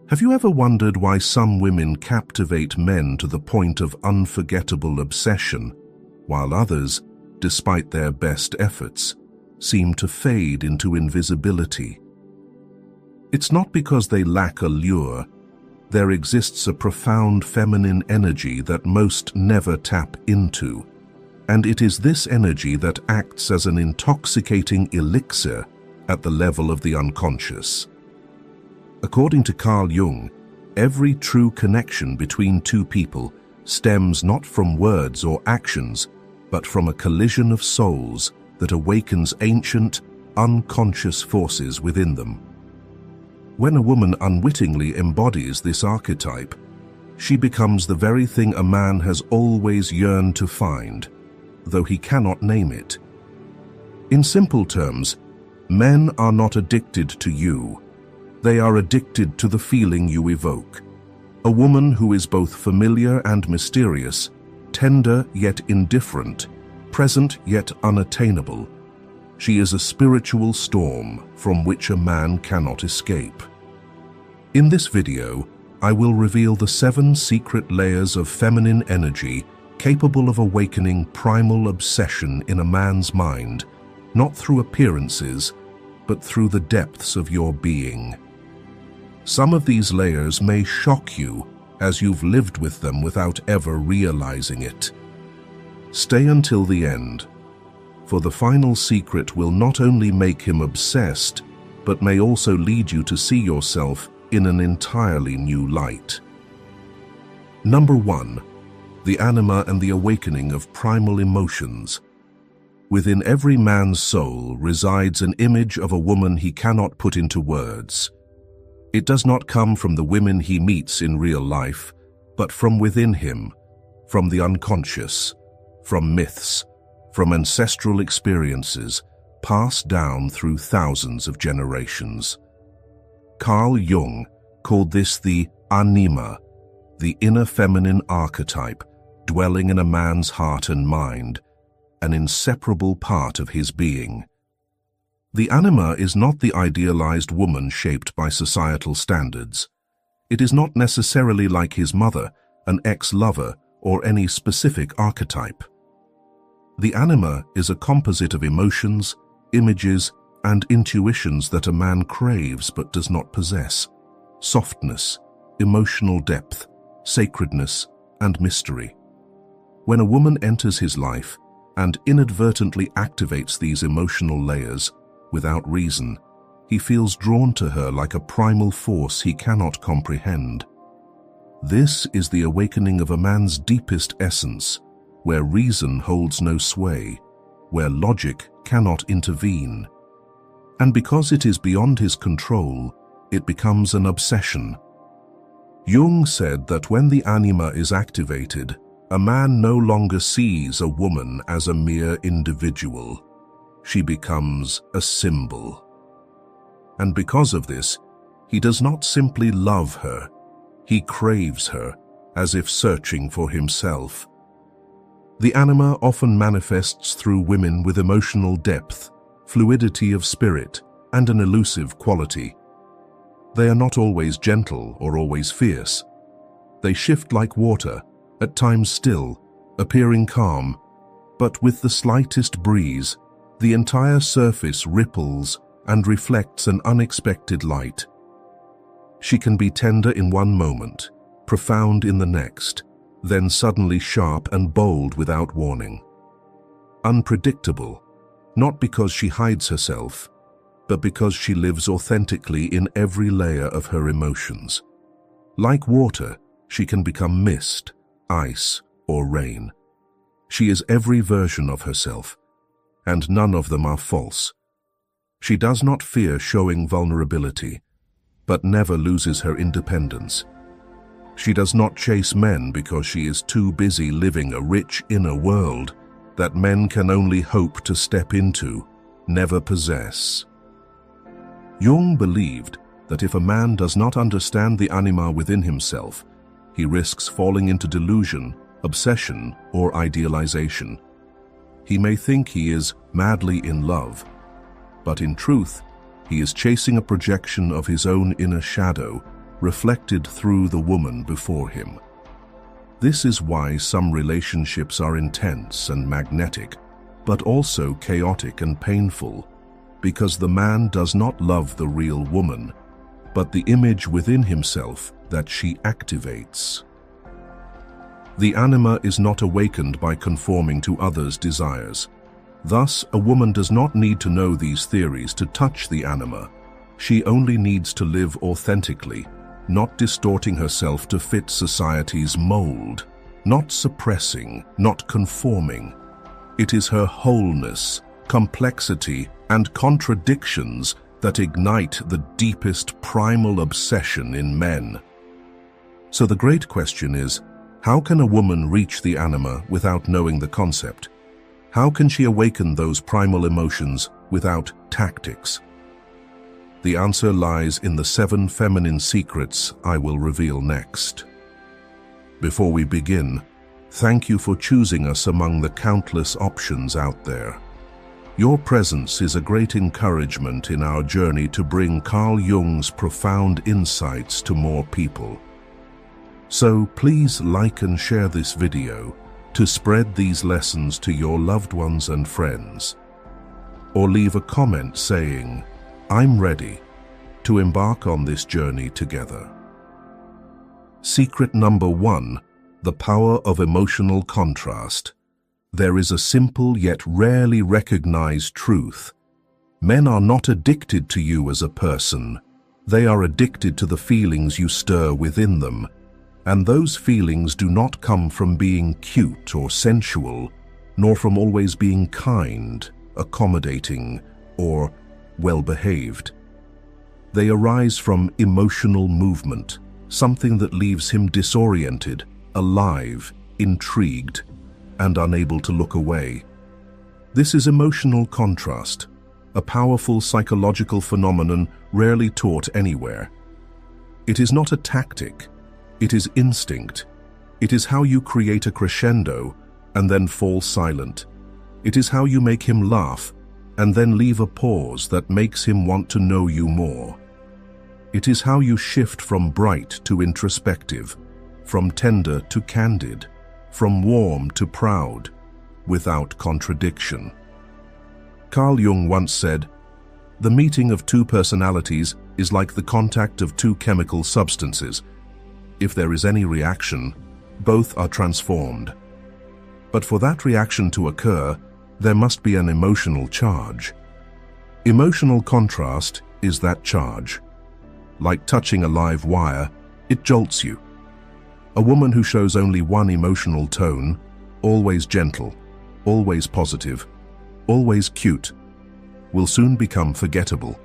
Have you ever wondered why some women captivate men to the point of unforgettable obsession, while others, despite their best efforts, seem to fade into invisibility? It's not because they lack allure. There exists a profound feminine energy that most never tap into, and it is this energy that acts as an intoxicating elixir at the level of the unconscious. According to Carl Jung, every true connection between two people stems not from words or actions, but from a collision of souls that awakens ancient, unconscious forces within them. When a woman unwittingly embodies this archetype, she becomes the very thing a man has always yearned to find, though he cannot name it. In simple terms, men are not addicted to you. They are addicted to the feeling you evoke. A woman who is both familiar and mysterious, tender yet indifferent, present yet unattainable. She is a spiritual storm from which a man cannot escape. In this video, I will reveal the 7 secret layers of feminine energy capable of awakening primal obsession in a man's mind, not through appearances, but through the depths of your being. Some of these layers may shock you as you've lived with them without ever realizing it. Stay until the end, for the final secret will not only make him obsessed, but may also lead you to see yourself in an entirely new light. Number 1. The anima and the awakening of primal emotions. Within every man's soul resides an image of a woman he cannot put into words. It does not come from the women he meets in real life, but from within him, from the unconscious, from myths, from ancestral experiences passed down through thousands of generations. Carl Jung called this the anima, the inner feminine archetype dwelling in a man's heart and mind, an inseparable part of his being. The anima is not the idealized woman shaped by societal standards. It is not necessarily like his mother, an ex-lover, or any specific archetype. The anima is a composite of emotions, images, and intuitions that a man craves but does not possess. Softness, emotional depth, sacredness, and mystery. When a woman enters his life and inadvertently activates these emotional layers, without reason, he feels drawn to her like a primal force he cannot comprehend. This is the awakening of a man's deepest essence, where reason holds no sway, where logic cannot intervene. And because it is beyond his control, it becomes an obsession. Jung said that when the anima is activated, a man no longer sees a woman as a mere individual. She becomes a symbol. And because of this, he does not simply love her, he craves her, as if searching for himself. The anima often manifests through women with emotional depth, fluidity of spirit, and an elusive quality. They are not always gentle or always fierce. They shift like water, at times still, appearing calm, but with the slightest breeze, the entire surface ripples and reflects an unexpected light. She can be tender in one moment, profound in the next, then suddenly sharp and bold without warning. Unpredictable, not because she hides herself, but because she lives authentically in every layer of her emotions. Like water, she can become mist, ice, or rain. She is every version of herself, and none of them are false. She does not fear showing vulnerability, but never loses her independence. She does not chase men because she is too busy living a rich inner world that men can only hope to step into, never possess. Jung believed that if a man does not understand the anima within himself, he risks falling into delusion, obsession, or idealization. He may think he is madly in love, but in truth, he is chasing a projection of his own inner shadow, reflected through the woman before him. This is why some relationships are intense and magnetic, but also chaotic and painful, because the man does not love the real woman, but the image within himself that she activates. The anima is not awakened by conforming to others' desires. Thus, a woman does not need to know these theories to touch the anima. She only needs to live authentically, not distorting herself to fit society's mold, not suppressing, not conforming. It is her wholeness, complexity, and contradictions that ignite the deepest primal obsession in men. So the great question is, how can a woman reach the anima without knowing the concept? How can she awaken those primal emotions without tactics? The answer lies in the 7 feminine secrets I will reveal next. Before we begin, thank you for choosing us among the countless options out there. Your presence is a great encouragement in our journey to bring Carl Jung's profound insights to more people. So please like and share this video to spread these lessons to your loved ones and friends. Or leave a comment saying, "I'm ready," to embark on this journey together. Secret number 1, the power of emotional contrast. There is a simple yet rarely recognized truth. Men are not addicted to you as a person. They are addicted to the feelings you stir within them. And those feelings do not come from being cute or sensual, nor from always being kind, accommodating, or well-behaved. They arise from emotional movement, something that leaves him disoriented, alive, intrigued, and unable to look away. This is emotional contrast, a powerful psychological phenomenon rarely taught anywhere. It is not a tactic. It is instinct. It is how you create a crescendo and then fall silent. It is how you make him laugh and then leave a pause that makes him want to know you more. It is how you shift from bright to introspective, from tender to candid, from warm to proud, without contradiction. Carl Jung once said, "The meeting of 2 personalities is like the contact of 2 chemical substances. If there is any reaction, both are transformed. But for that reaction to occur, there must be an emotional charge. Emotional contrast is that charge. Like touching a live wire, it jolts you. A woman who shows only one emotional tone, always gentle, always positive, always cute, will soon become forgettable.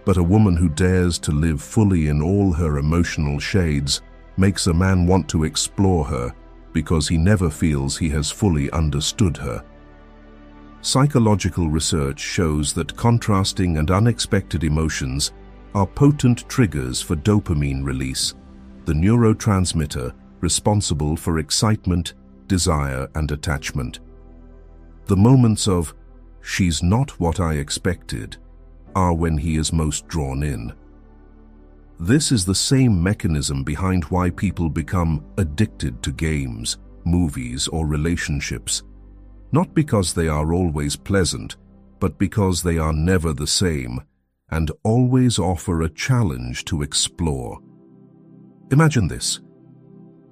But a woman who dares to live fully in all her emotional shades makes a man want to explore her because he never feels he has fully understood her. Psychological research shows that contrasting and unexpected emotions are potent triggers for dopamine release, the neurotransmitter responsible for excitement, desire, and attachment. The moments of, "She's not what I expected," are when he is most drawn in. This is the same mechanism behind why people become addicted to games, movies, or relationships. Not because they are always pleasant, but because they are never the same and always offer a challenge to explore. Imagine this.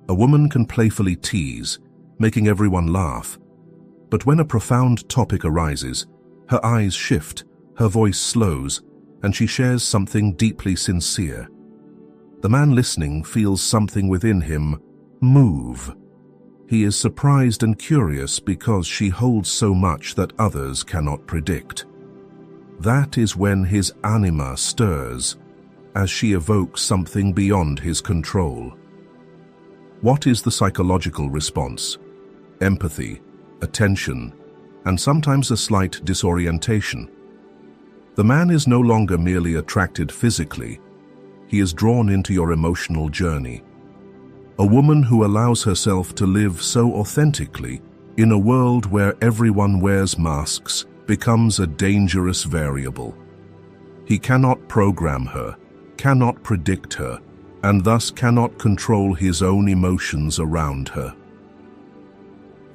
A woman can playfully tease, making everyone laugh. But when a profound topic arises, her eyes shift, her voice slows, and she shares something deeply sincere. The man listening feels something within him move. He is surprised and curious because she holds so much that others cannot predict. That is when his anima stirs, as she evokes something beyond his control. What is the psychological response? Empathy, attention, and sometimes a slight disorientation. The man is no longer merely attracted physically. He is drawn into your emotional journey. A woman who allows herself to live so authentically in a world where everyone wears masks becomes a dangerous variable. He cannot program her, cannot predict her, and thus cannot control his own emotions around her.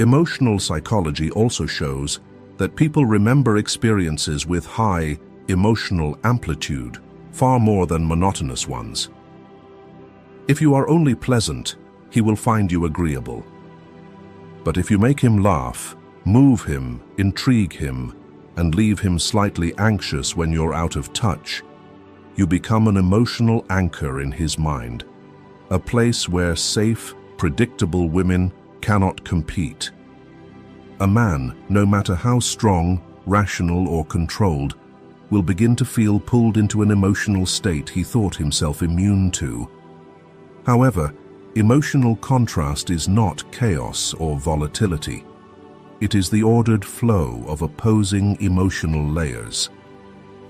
Emotional psychology also shows that people remember experiences with high emotional amplitude far more than monotonous ones. If you are only pleasant, he will find you agreeable. But if you make him laugh, move him, intrigue him, and leave him slightly anxious when you're out of touch, you become an emotional anchor in his mind, a place where safe, predictable women cannot compete. A man, no matter how strong, rational, or controlled, will begin to feel pulled into an emotional state he thought himself immune to. However, emotional contrast is not chaos or volatility. It is the ordered flow of opposing emotional layers.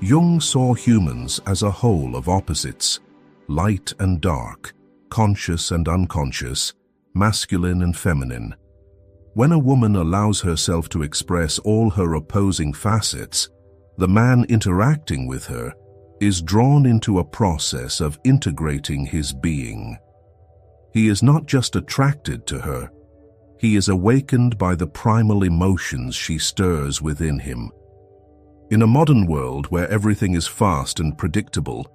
Jung saw humans as a whole of opposites, light and dark, conscious and unconscious, masculine and feminine. When a woman allows herself to express all her opposing facets, the man interacting with her is drawn into a process of integrating his being. He is not just attracted to her, he is awakened by the primal emotions she stirs within him. In a modern world where everything is fast and predictable,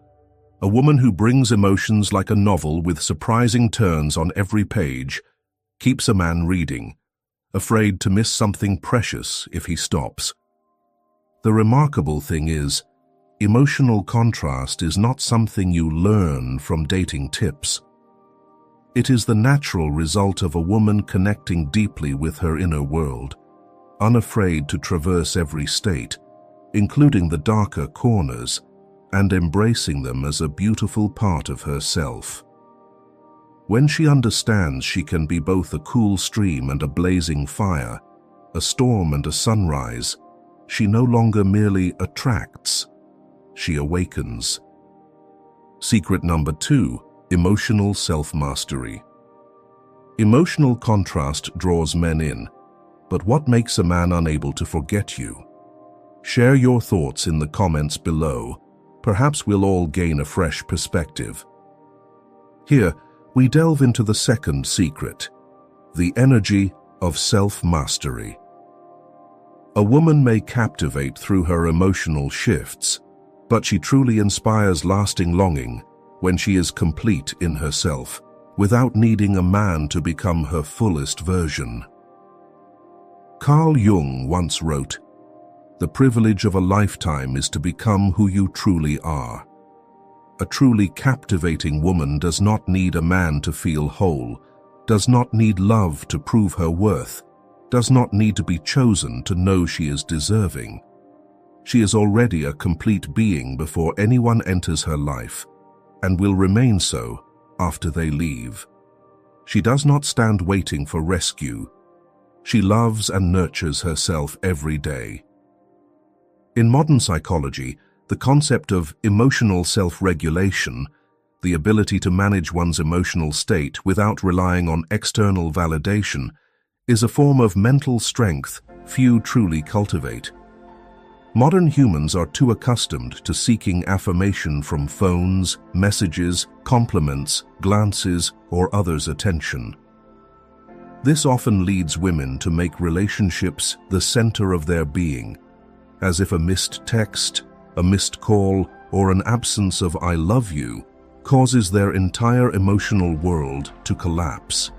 a woman who brings emotions like a novel with surprising turns on every page keeps a man reading, afraid to miss something precious if he stops. The remarkable thing is, emotional contrast is not something you learn from dating tips. It is the natural result of a woman connecting deeply with her inner world, unafraid to traverse every state, including the darker corners, and embracing them as a beautiful part of herself. When she understands she can be both a cool stream and a blazing fire, a storm and a sunrise, she no longer merely attracts, she awakens. Secret number 2, emotional self-mastery. Emotional contrast draws men in, but what makes a man unable to forget you? Share your thoughts in the comments below. Perhaps we'll all gain a fresh perspective. Here, we delve into the second secret, the energy of self-mastery. A woman may captivate through her emotional shifts, but she truly inspires lasting longing when she is complete in herself, without needing a man to become her fullest version. Carl Jung once wrote, "The privilege of a lifetime is to become who you truly are." A truly captivating woman does not need a man to feel whole, does not need love to prove her worth, does not need to be chosen to know she is deserving. She is already a complete being before anyone enters her life, and will remain so after they leave. She does not stand waiting for rescue. She loves and nurtures herself every day. In modern psychology, the concept of emotional self-regulation, the ability to manage one's emotional state without relying on external validation, is a form of mental strength few truly cultivate. Modern humans are too accustomed to seeking affirmation from phones, messages, compliments, glances, or others' attention. This often leads women to make relationships the center of their being, as if a missed text, a missed call, or an absence of "I love you" causes their entire emotional world to collapse.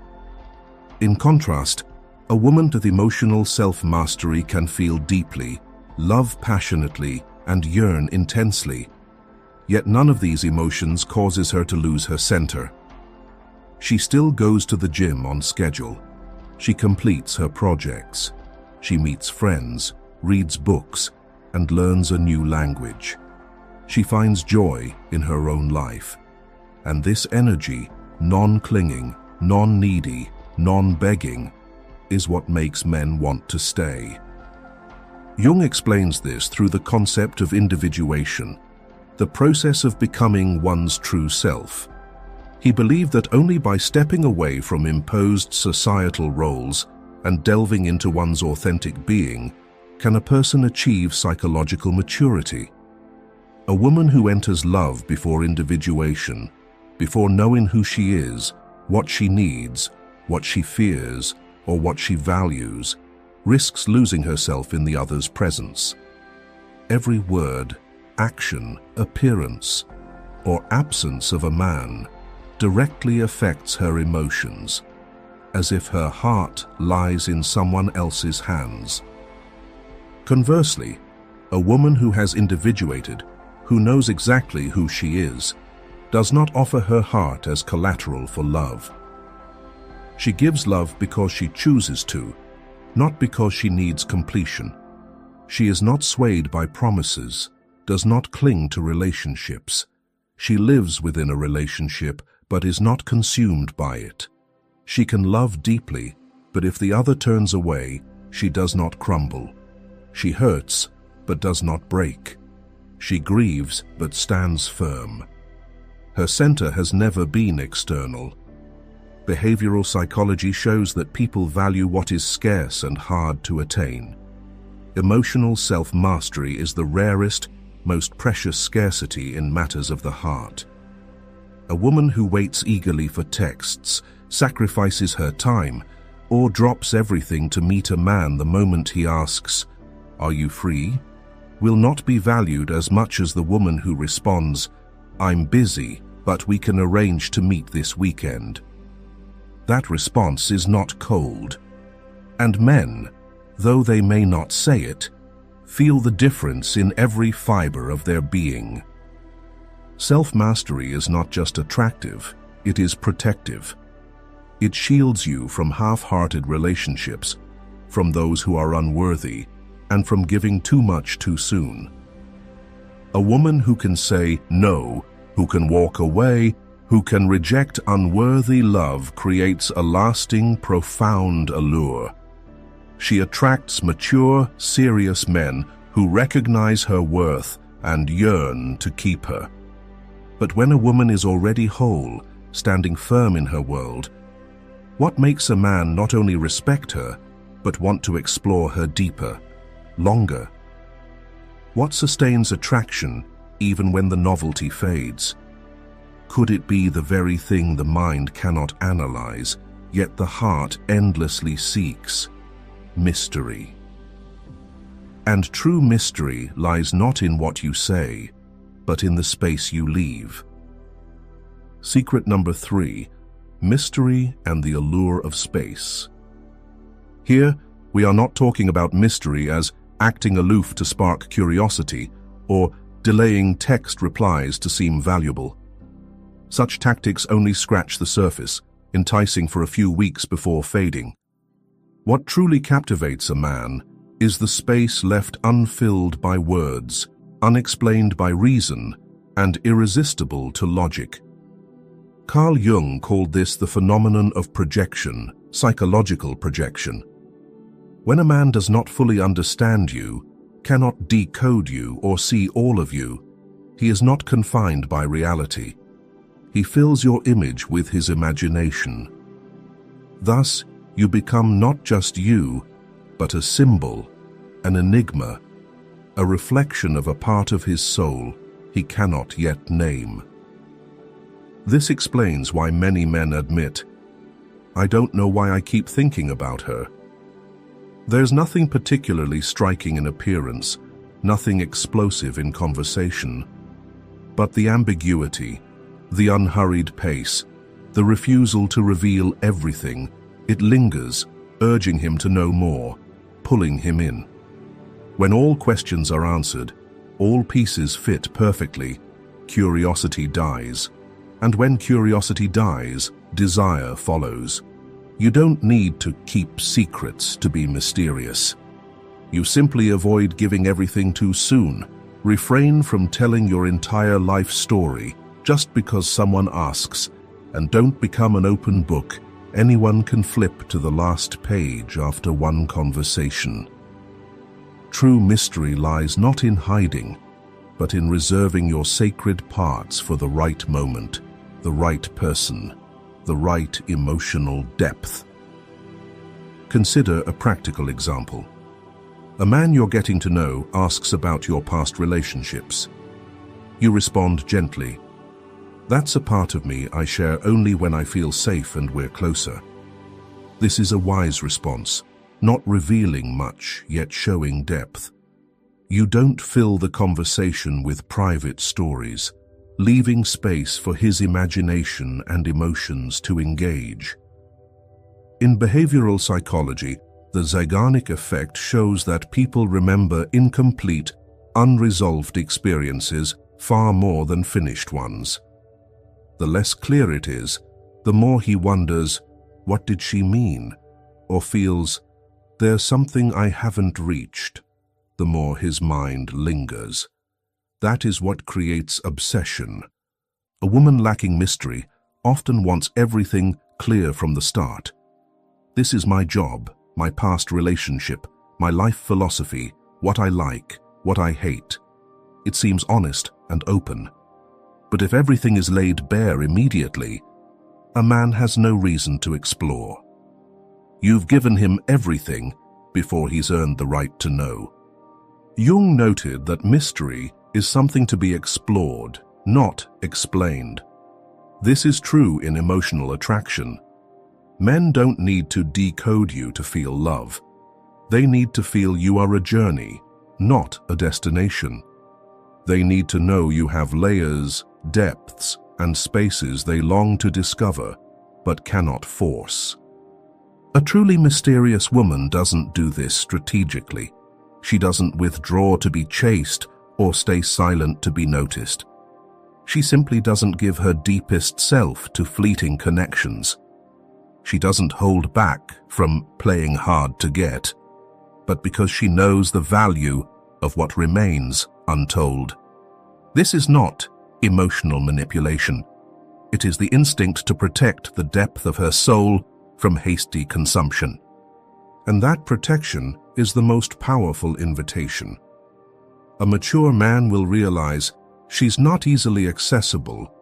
In contrast, a woman with emotional self-mastery can feel deeply, love passionately, and yearn intensely. Yet none of these emotions causes her to lose her center. She still goes to the gym on schedule. She completes her projects. She meets friends, reads books, and learns a new language. She finds joy in her own life. And this energy, non-clinging, non-needy, non-begging, is what makes men want to stay. Jung explains this through the concept of individuation, the process of becoming one's true self. He believed that only by stepping away from imposed societal roles and delving into one's authentic being can a person achieve psychological maturity. A woman who enters love before individuation before knowing who she is, what she needs, what she fears, or what she values, risks losing herself in the other's presence. Every word, action, appearance, or absence of a man directly affects her emotions, as if her heart lies in someone else's hands. Conversely, a woman who has individuated, who knows exactly who she is, does not offer her heart as collateral for love. She gives love because she chooses to, not because she needs completion. She is not swayed by promises, does not cling to relationships. She lives within a relationship, but is not consumed by it. She can love deeply, but if the other turns away, she does not crumble. She hurts, but does not break. She grieves, but stands firm. Her center has never been external. Behavioral psychology shows that people value what is scarce and hard to attain. Emotional self-mastery is the rarest, most precious scarcity in matters of the heart. A woman who waits eagerly for texts, sacrifices her time, or drops everything to meet a man the moment he asks, "Are you free?" will not be valued as much as the woman who responds, "I'm busy, but we can arrange to meet this weekend." That response is not cold. And men, though they may not say it, feel the difference in every fiber of their being. Self-mastery is not just attractive, it is protective. It shields you from half-hearted relationships, from those who are unworthy, and from giving too much too soon. A woman who can say no, who can walk away, who can reject unworthy love creates a lasting, profound allure. She attracts mature, serious men who recognize her worth and yearn to keep her. But when a woman is already whole, standing firm in her world, what makes a man not only respect her, but want to explore her deeper, longer? What sustains attraction even when the novelty fades? Could it be the very thing the mind cannot analyze, yet the heart endlessly seeks? Mystery. And true mystery lies not in what you say, but in the space you leave. Secret number 3, mystery and the allure of space. Here, we are not talking about mystery as acting aloof to spark curiosity or delaying text replies to seem valuable. Such tactics only scratch the surface, enticing for a few weeks before fading. What truly captivates a man is the space left unfilled by words, unexplained by reason, and irresistible to logic. Carl Jung called this the phenomenon of projection, psychological projection. When a man does not fully understand you, cannot decode you or see all of you, he is not confined by reality. He fills your image with his imagination. Thus, you become not just you, but a symbol, an enigma, a reflection of a part of his soul he cannot yet name. This explains why many men admit, "I don't know why I keep thinking about her." There's nothing particularly striking in appearance, nothing explosive in conversation, but the ambiguity, the unhurried pace, the refusal to reveal everything, it lingers, urging him to know more, pulling him in. When all questions are answered, all pieces fit perfectly, curiosity dies. And when curiosity dies, desire follows. You don't need to keep secrets to be mysterious. You simply avoid giving everything too soon. Refrain from telling your entire life story just because someone asks, and don't become an open book anyone can flip to the last page after one conversation. True mystery lies not in hiding, but in reserving your sacred parts for the right moment, the right person, the right emotional depth. Consider a practical example. A man you're getting to know asks about your past relationships. You respond gently, That's a part of me I share only when I feel safe and we're closer. This is a wise response, not revealing much, yet showing depth. You don't fill the conversation with private stories, leaving space for his imagination and emotions to engage. In behavioral psychology, the Zeigarnik effect shows that people remember incomplete, unresolved experiences far more than finished ones. The less clear it is, the more he wonders, what did she mean? Or feels, there's something I haven't reached. The more his mind lingers. That is what creates obsession. A woman lacking mystery often wants everything clear from the start. This is my job, my past relationship, my life philosophy, what I like, what I hate. It seems honest and open. But if everything is laid bare immediately, a man has no reason to explore. You've given him everything before he's earned the right to know. Jung noted that mystery is something to be explored, not explained. This is true in emotional attraction. Men don't need to decode you to feel love. They need to feel you are a journey, not a destination. They need to know you have layers, depths, and spaces they long to discover, but cannot force. A truly mysterious woman doesn't do this strategically. She doesn't withdraw to be chased or stay silent to be noticed. She simply doesn't give her deepest self to fleeting connections. She doesn't hold back from playing hard to get, but because she knows the value of what remains untold. This is not emotional manipulation. It is the instinct to protect the depth of her soul from hasty consumption. And that protection is the most powerful invitation. A mature man will realize she's not easily accessible,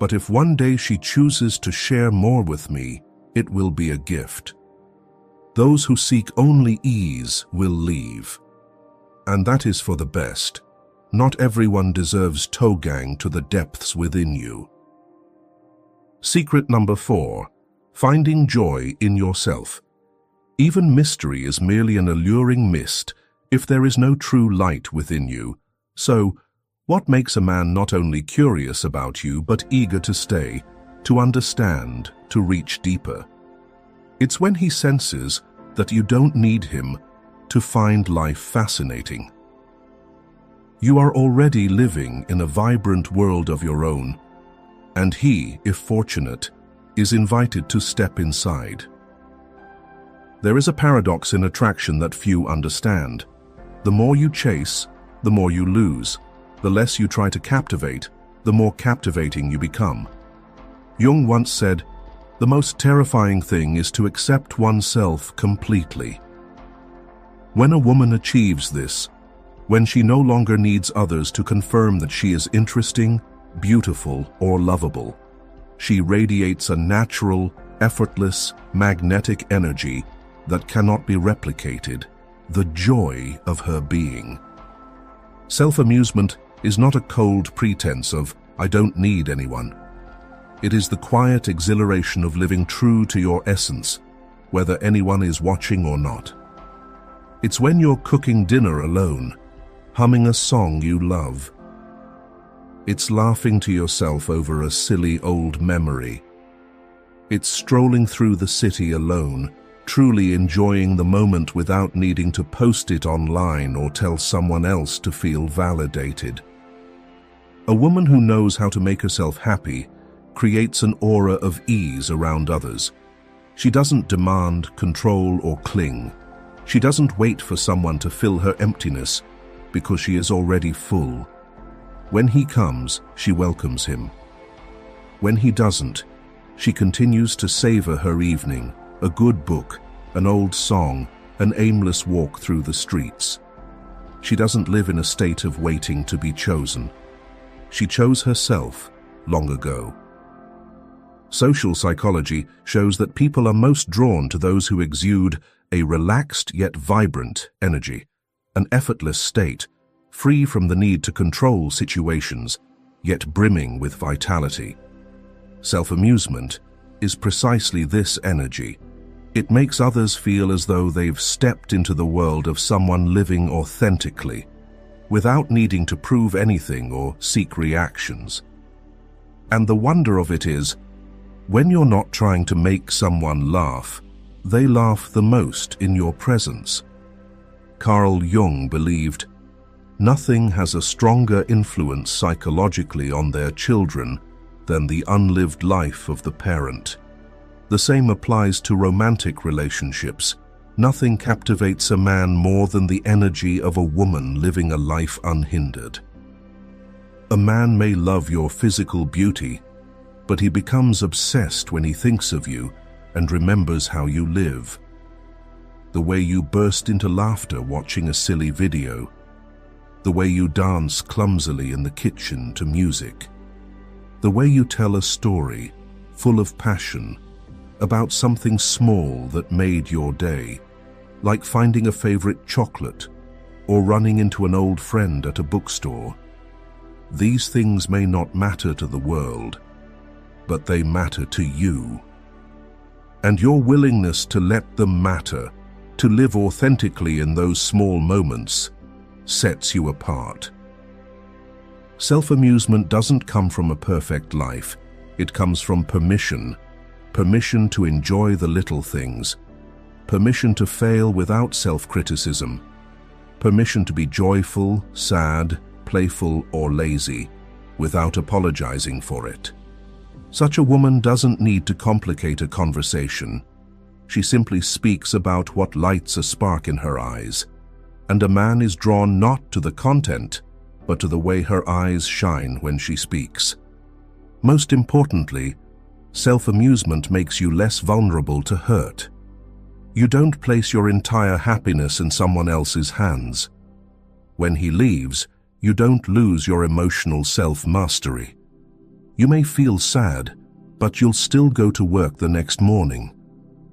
but if one day she chooses to share more with me, it will be a gift. Those who seek only ease will leave. And that is for the best. Not everyone deserves towgang to the depths within you. Secret number 4. Finding joy in yourself. Even mystery is merely an alluring mist if there is no true light within you. So, what makes a man not only curious about you but eager to stay, to understand, to reach deeper? It's when he senses that you don't need him to find life fascinating. You are already living in a vibrant world of your own, and he, if fortunate, is invited to step inside. There is a paradox in attraction that few understand. The more you chase, the more you lose. The less you try to captivate, the more captivating you become. Jung once said, "The most terrifying thing is to accept oneself completely." When a woman achieves this, when she no longer needs others to confirm that she is interesting, beautiful, or lovable, she radiates a natural, effortless, magnetic energy that cannot be replicated, the joy of her being. Self-amusement is not a cold pretense of, "I don't need anyone." It is the quiet exhilaration of living true to your essence, whether anyone is watching or not. It's when you're cooking dinner alone, humming a song you love. It's laughing to yourself over a silly old memory. It's strolling through the city alone, truly enjoying the moment without needing to post it online or tell someone else to feel validated. A woman who knows how to make herself happy creates an aura of ease around others. She doesn't demand, control, or cling. She doesn't wait for someone to fill her emptiness because she is already full. When he comes, she welcomes him. When he doesn't, she continues to savor her evening, a good book, an old song, an aimless walk through the streets. She doesn't live in a state of waiting to be chosen. She chose herself long ago. Social psychology shows that people are most drawn to those who exude a relaxed yet vibrant energy, an effortless state, free from the need to control situations, yet brimming with vitality. Self-amusement is precisely this energy. It makes others feel as though they've stepped into the world of someone living authentically, without needing to prove anything or seek reactions. And the wonder of it is, when you're not trying to make someone laugh, they laugh the most in your presence. Carl Jung believed, "Nothing has a stronger influence psychologically on their children than the unlived life of the parent." The same applies to romantic relationships. Nothing captivates a man more than the energy of a woman living a life unhindered. A man may love your physical beauty, but he becomes obsessed when he thinks of you and remembers how you live. The way you burst into laughter watching a silly video, the way you dance clumsily in the kitchen to music, the way you tell a story full of passion about something small that made your day, like finding a favorite chocolate or running into an old friend at a bookstore. These things may not matter to the world, but they matter to you. And your willingness to let them matter, to live authentically in those small moments, sets you apart. Self-amusement doesn't come from a perfect life. It comes from permission to enjoy the little things, permission to fail without self-criticism, permission to be joyful, sad, playful, or lazy, without apologizing for it. Such a woman doesn't need to complicate a conversation. She simply speaks about what lights a spark in her eyes, and a man is drawn not to the content, but to the way her eyes shine when she speaks. Most importantly, self-amusement makes you less vulnerable to hurt. You don't place your entire happiness in someone else's hands. When he leaves, you don't lose your emotional self-mastery. You may feel sad, but you'll still go to work the next morning,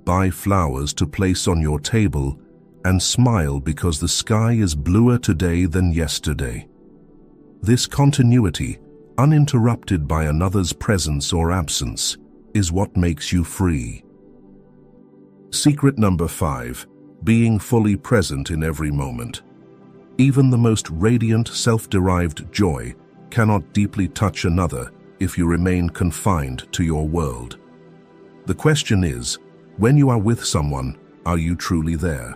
buy flowers to place on your table, and smile because the sky is bluer today than yesterday. This continuity, uninterrupted by another's presence or absence, is what makes you free. Secret number 5, being fully present in every moment. Even the most radiant self-derived joy cannot deeply touch another if you remain confined to your world. The question is, when you are with someone, are you truly there?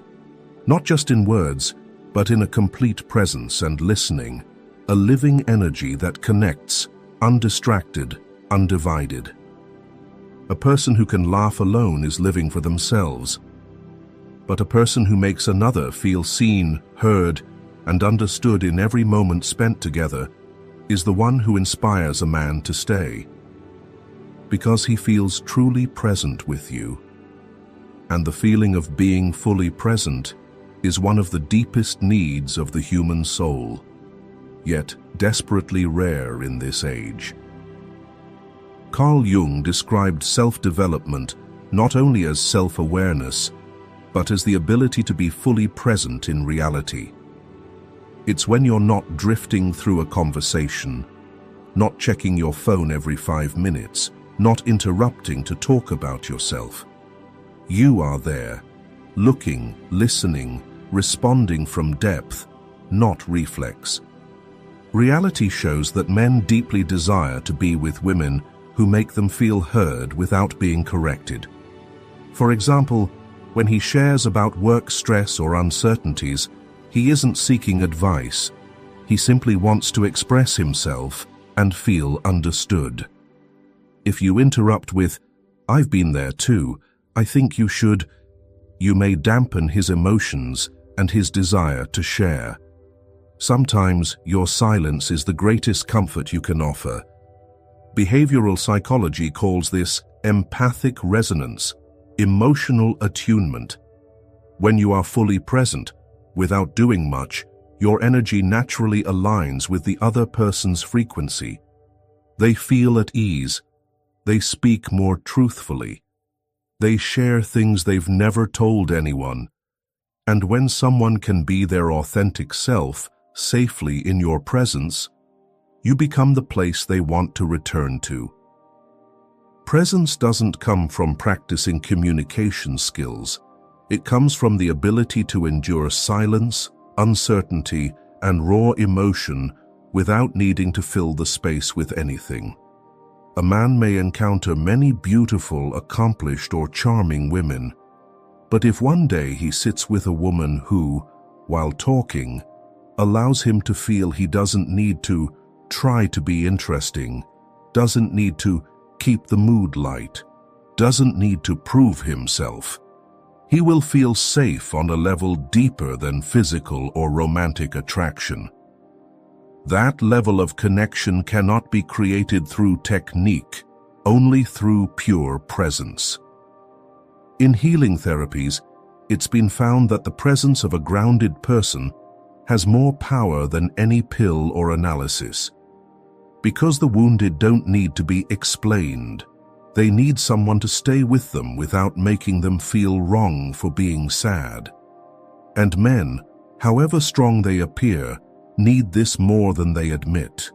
Not just in words, but in a complete presence and listening, a living energy that connects, undistracted, undivided. A person who can laugh alone is living for themselves. But a person who makes another feel seen, heard, and understood in every moment spent together is the one who inspires a man to stay, because he feels truly present with you. And the feeling of being fully present is one of the deepest needs of the human soul, yet desperately rare in this age. Carl Jung described self-development not only as self-awareness, but as the ability to be fully present in reality. It's when you're not drifting through a conversation, not checking your phone every 5 minutes, not interrupting to talk about yourself. You are there, looking, listening, responding from depth, not reflex. Reality shows that men deeply desire to be with women who make them feel heard without being corrected. For example, when he shares about work stress or uncertainties, he isn't seeking advice. He simply wants to express himself and feel understood. If you interrupt with, "I've been there too, I think you should," you may dampen his emotions and his desire to share. Sometimes your silence is the greatest comfort you can offer. Behavioral psychology calls this empathic resonance, emotional attunement. When you are fully present, without doing much, your energy naturally aligns with the other person's frequency. They feel at ease. They speak more truthfully. They share things they've never told anyone. And when someone can be their authentic self safely in your presence, You become the place they want to return to. Presence doesn't come from practicing communication skills. It comes from the ability to endure silence, uncertainty, and raw emotion without needing to fill the space with anything. A man may encounter many beautiful, accomplished, or charming women, but if one day he sits with a woman who, while talking, allows him to feel he doesn't need to try to be interesting, doesn't need to keep the mood light, doesn't need to prove himself, he will feel safe on a level deeper than physical or romantic attraction. That level of connection cannot be created through technique, only through pure presence. In healing therapies, it's been found that the presence of a grounded person has more power than any pill or analysis. Because the wounded don't need to be explained, they need someone to stay with them without making them feel wrong for being sad. And men, however strong they appear, need this more than they admit.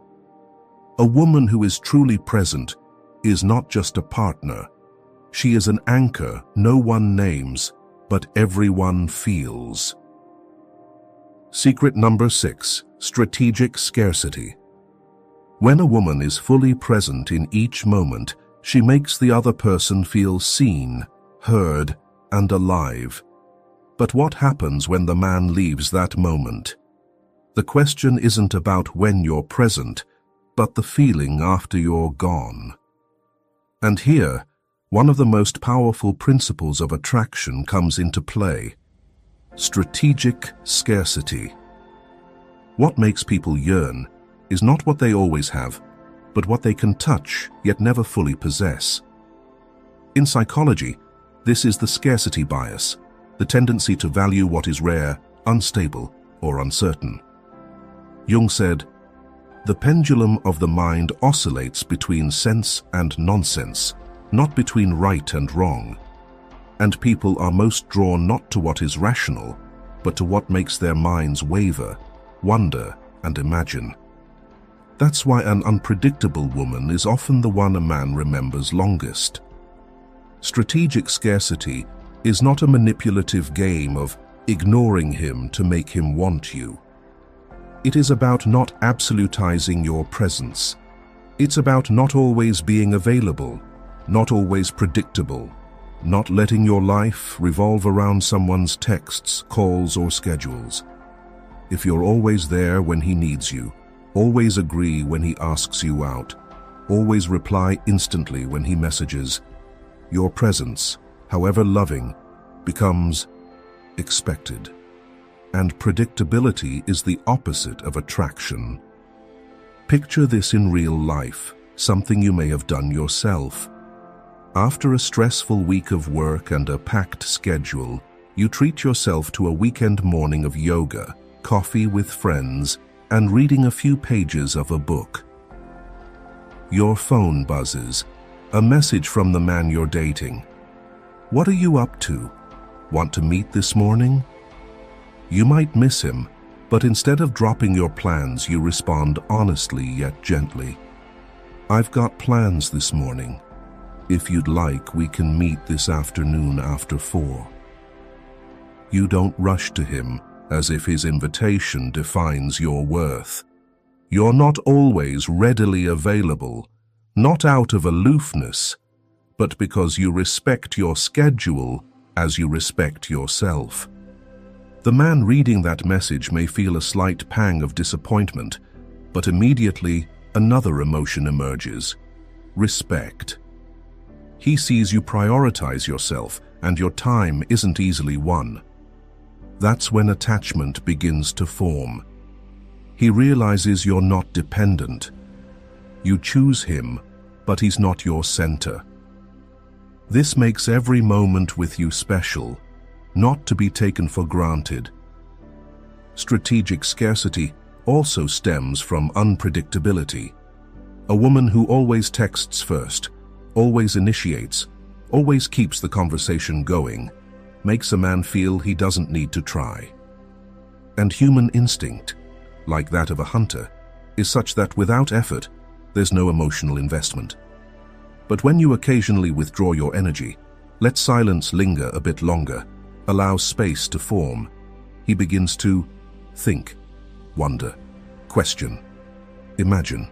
A woman who is truly present is not just a partner. She is an anchor no one names, but everyone feels. Secret number 6. Strategic scarcity. When a woman is fully present in each moment, she makes the other person feel seen, heard, and alive. But what happens when the man leaves that moment? The question isn't about when you're present, but the feeling after you're gone. And here, one of the most powerful principles of attraction comes into play: strategic scarcity. What makes people yearn is not what they always have, but what they can touch yet never fully possess. In psychology, this is the scarcity bias, the tendency to value what is rare, unstable, or uncertain. Jung said, "The pendulum of the mind oscillates between sense and nonsense, not between right and wrong. And people are most drawn not to what is rational, but to what makes their minds waver, wonder, and imagine." That's why an unpredictable woman is often the one a man remembers longest. Strategic scarcity is not a manipulative game of ignoring him to make him want you. It is about not absolutizing your presence. It's about not always being available, not always predictable, not letting your life revolve around someone's texts, calls, or schedules. If you're always there when he needs you, always agree when he asks you out, always reply instantly when he messages, your presence, however loving, becomes expected. And predictability is the opposite of attraction. Picture this in real life, something you may have done yourself. After a stressful week of work and a packed schedule, you treat yourself to a weekend morning of yoga, coffee with friends, and reading a few pages of a book. Your phone buzzes, a message from the man you're dating. What are you up to? Want to meet this morning? You might miss him, but instead of dropping your plans, you respond honestly yet gently. I've got plans this morning. If you'd like, we can meet this afternoon after 4. You don't rush to him as if his invitation defines your worth. You're not always readily available, not out of aloofness, but because you respect your schedule as you respect yourself. The man reading that message may feel a slight pang of disappointment, but immediately another emotion emerges: respect. He sees you prioritize yourself, and your time isn't easily won. That's when attachment begins to form. He realizes you're not dependent. You choose him, but he's not your center. This makes every moment with you special, not to be taken for granted. Strategic scarcity also stems from unpredictability. A woman who always texts first, always initiates, always keeps the conversation going, makes a man feel he doesn't need to try. And human instinct, like that of a hunter, is such that without effort, there's no emotional investment. But when you occasionally withdraw your energy, let silence linger a bit longer, allow space to form, he begins to think, wonder, question, imagine.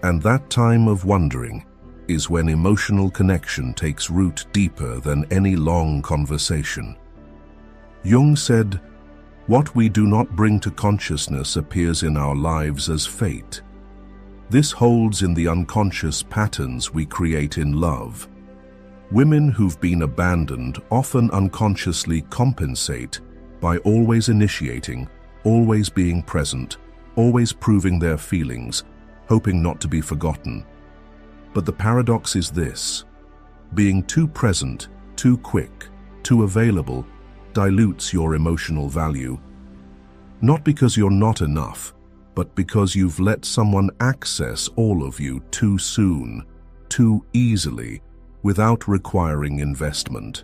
And that time of wondering is when emotional connection takes root deeper than any long conversation. Jung said, "What we do not bring to consciousness appears in our lives as fate. This holds in the unconscious patterns we create in love. Women who've been abandoned often unconsciously compensate by always initiating, always being present, always proving their feelings, hoping not to be forgotten. But the paradox is this: being too present, too quick, too available dilutes your emotional value. Not because you're not enough, but because you've let someone access all of you too soon, too easily, without requiring investment.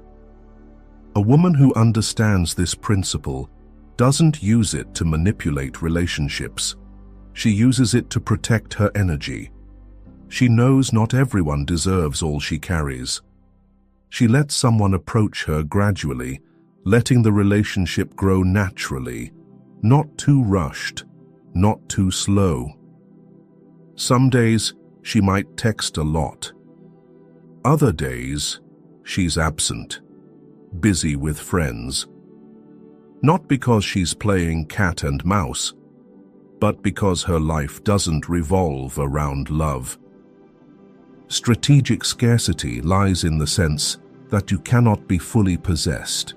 A woman who understands this principle doesn't use it to manipulate relationships. She uses it to protect her energy. She knows not everyone deserves all she carries. She lets someone approach her gradually, letting the relationship grow naturally, not too rushed, not too slow. Some days she might text a lot. Other days she's absent, busy with friends. Not because she's playing cat and mouse, but because her life doesn't revolve around love. Strategic scarcity lies in the sense that you cannot be fully possessed.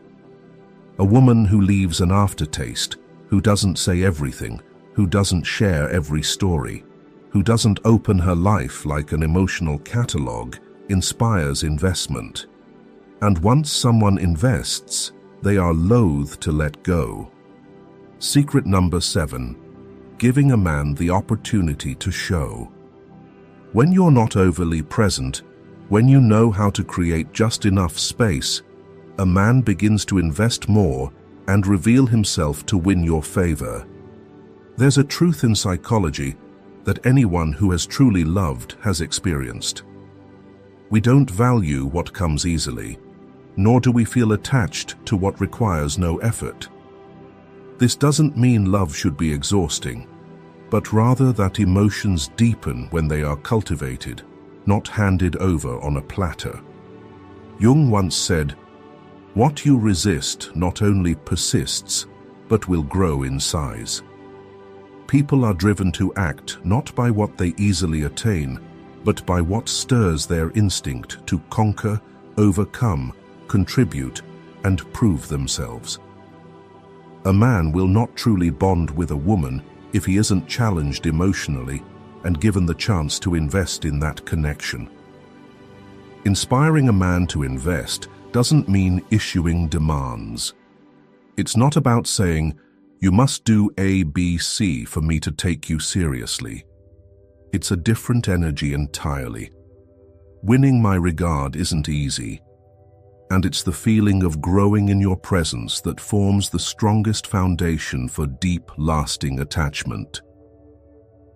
A woman who leaves an aftertaste, who doesn't say everything, who doesn't share every story, who doesn't open her life like an emotional catalogue, inspires investment. And once someone invests, they are loath to let go. Secret number 7, giving a man the opportunity to show. When you're not overly present, when you know how to create just enough space, a man begins to invest more and reveal himself to win your favor. There's a truth in psychology that anyone who has truly loved has experienced. We don't value what comes easily, nor do we feel attached to what requires no effort. This doesn't mean love should be exhausting, but rather that emotions deepen when they are cultivated, not handed over on a platter. Jung once said, "What you resist not only persists, but will grow in size." People are driven to act not by what they easily attain, but by what stirs their instinct to conquer, overcome, contribute, and prove themselves. A man will not truly bond with a woman if he isn't challenged emotionally and given the chance to invest in that connection. Inspiring a man to invest doesn't mean issuing demands. It's not about saying, "You must do A, B, C for me to take you seriously." It's a different energy entirely. Winning my regard isn't easy, and it's the feeling of growing in your presence that forms the strongest foundation for deep, lasting attachment.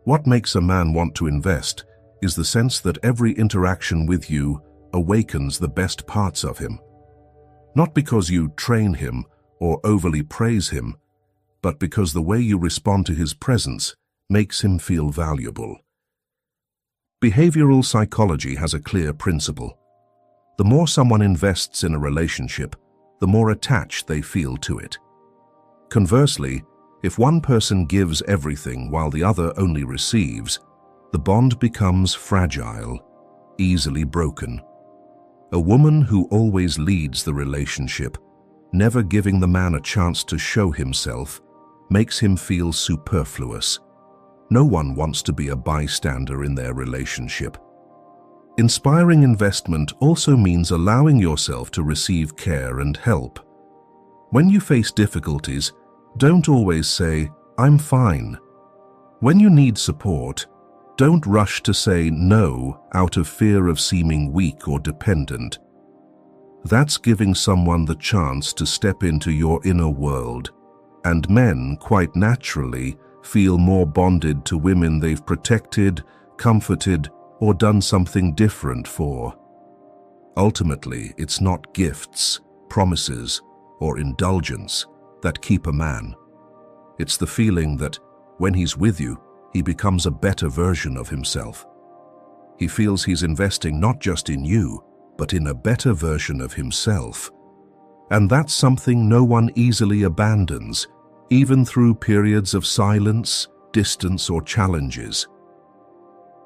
What makes a man want to invest is the sense that every interaction with you awakens the best parts of him. Not because you train him or overly praise him, but because the way you respond to his presence makes him feel valuable. Behavioral psychology has a clear principle. The more someone invests in a relationship, the more attached they feel to it. Conversely, if one person gives everything while the other only receives, the bond becomes fragile, easily broken. A woman who always leads the relationship, never giving the man a chance to show himself, makes him feel superfluous. No one wants to be a bystander in their relationship. Inspiring investment also means allowing yourself to receive care and help. When you face difficulties, don't always say, "I'm fine." When you need support, don't rush to say no out of fear of seeming weak or dependent. That's giving someone the chance to step into your inner world, and men, quite naturally, feel more bonded to women they've protected, comforted, or done something different for. Ultimately, it's not gifts, promises, or indulgence that keep a man. It's the feeling that, when he's with you, he becomes a better version of himself. He feels he's investing not just in you, but in a better version of himself. And that's something no one easily abandons, even through periods of silence, distance, or challenges.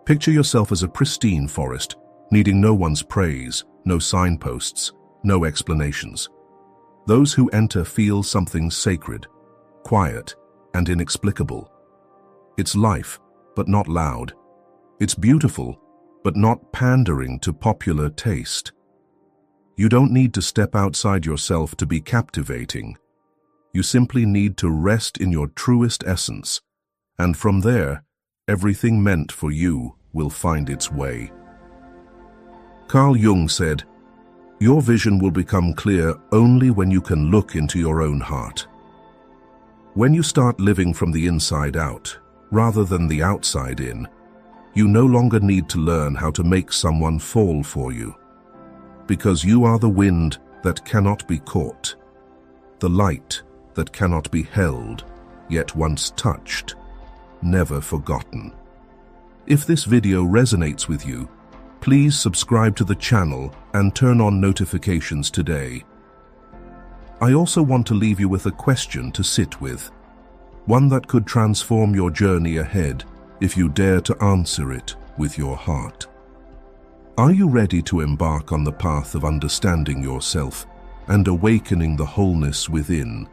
Picture yourself as a pristine forest, needing no one's praise, no signposts, no explanations. Those who enter feel something sacred, quiet, and inexplicable. It's life, but not loud. It's beautiful, but not pandering to popular taste. You don't need to step outside yourself to be captivating. You simply need to rest in your truest essence, and from there, everything meant for you will find its way. Carl Jung said, "Your vision will become clear only when you can look into your own heart." When you start living from the inside out, rather than the outside in, you no longer need to learn how to make someone fall for you. Because you are the wind that cannot be caught, the light that cannot be held, yet once touched, never forgotten. If this video resonates with you, please subscribe to the channel and turn on notifications today. I also want to leave you with a question to sit with, one that could transform your journey ahead if you dare to answer it with your heart. Are you ready to embark on the path of understanding yourself and awakening the wholeness within?